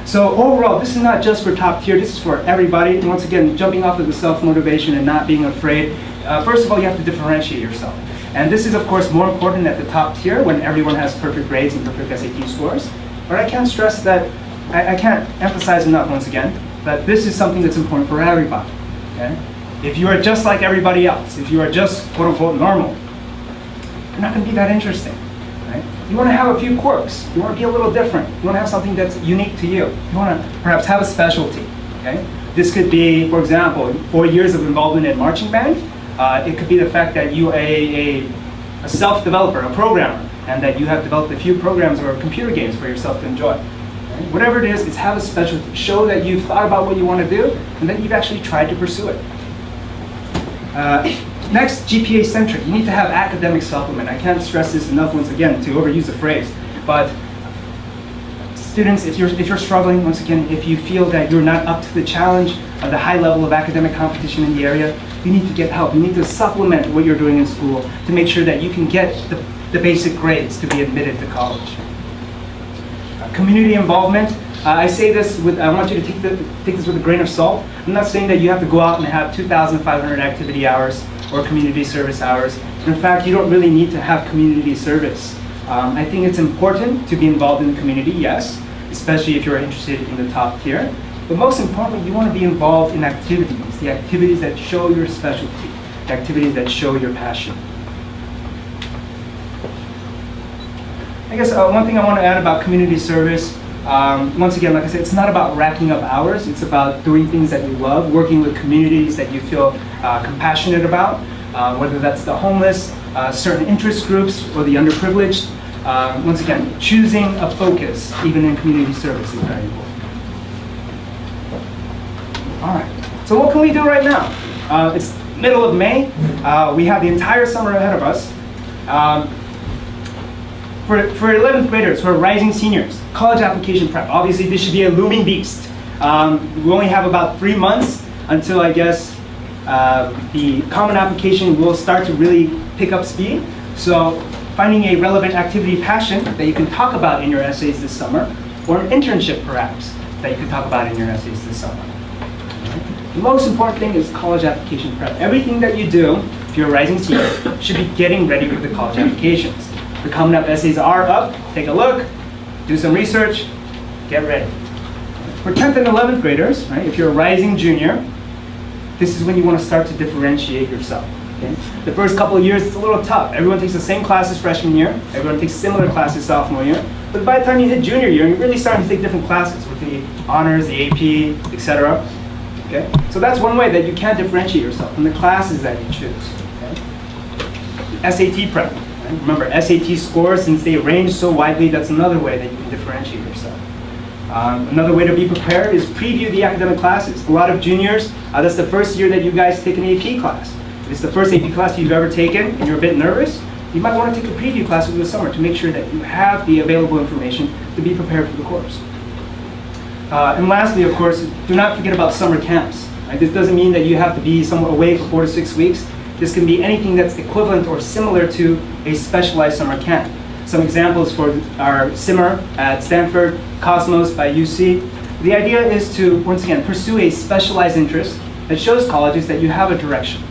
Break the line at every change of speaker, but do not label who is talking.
So overall, this is not just for top tier, this is for everybody. And once again, jumping off of the self-motivation and not being afraid. First of all, you have to differentiate yourself. And this is, of course, more important at the top tier when everyone has perfect grades and perfect SAT scores. But I can't stress that, I can't emphasize enough, once again, that this is something that's important for everybody. Okay? If you are just like everybody else, if you are just quote-unquote normal, you're not going to be that interesting. Right? You want to have a few quirks. You want to be a little different. You want to have something that's unique to you. You want to perhaps have a specialty. Okay? This could be, for example, 4 years of involvement in marching band. It could be the fact that you are a self-developer, a programmer, and that you have developed a few programs or computer games for yourself to enjoy. Right? Whatever it is, have a specialty. Show that you've thought about what you want to do, and that you've actually tried to pursue it. Next, Gpa Centric. You need to have academic supplement. I can't stress this enough, once again, to overuse the phrase. But students, if you're struggling, once again, if you feel that you're not up to the challenge of the high level of academic competition in the area, you need to get help. You need to supplement what you're doing in school to make sure that you can get the basic grades to be admitted to college. Community involvement. I say this with, I want you to take this with a grain of salt. I'm not saying that you have to go out and have 2,500 activity hours or community service hours. In fact, you don't really need to have community service. I think it's important to be involved in the community, yes, especially if you're interested in the top tier. But most importantly, you want to be involved in activities, the activities that show your specialty, the activities that show your passion. I guess one thing I want to add about community service, once again, like I said, it's not about racking up hours. It's about doing things that you love, working with communities that you feel compassionate about, whether that's the homeless, certain interest groups, or the underprivileged. Once again, choosing a focus, even in community service, is very important. All right, so what can we do right now? It's middle of May. We have the entire summer ahead of us. For 11th graders who are rising seniors, college application prep. Obviously, this should be a looming beast. We only have about 3 months until, I guess, the common application will start to really pick up speed. So finding a relevant activity passion that you can talk about in your essays this summer, or an internship perhaps that you can talk about in your essays this summer. The most important thing is college application prep. Everything that you do, if you're a rising senior, should be getting ready for the college applications. The Common App essays are up. Take a look, do some research, get ready. For 10th and 11th graders, right, if you're a rising junior, this is when you want to start to differentiate yourself. Okay? The first couple of years, it's a little tough. Everyone takes the same classes freshman year. Everyone takes similar classes sophomore year. But by the time you hit junior year, you're really starting to take different classes with the honors, the AP, etc. Okay? So that's one way that you can differentiate yourself from the classes that you choose. Okay? SAT prep. Right? Remember, SAT scores, since they range so widely, that's another way that you can differentiate yourself. Another way to be prepared is preview the academic classes. A lot of juniors, that's the first year that you guys take an AP class. If it's the first AP class you've ever taken and you're a bit nervous, you might want to take a preview class over the summer to make sure that you have the available information to be prepared for the course. And lastly, of course, do not forget about summer camps. Right? This doesn't mean that you have to be somewhere away for 4 to 6 weeks. This can be anything that's equivalent or similar to a specialized summer camp. Some examples for our Simmer at Stanford, Cosmos by UC. The idea is to, once again, pursue a specialized interest that shows colleges that you have a direction.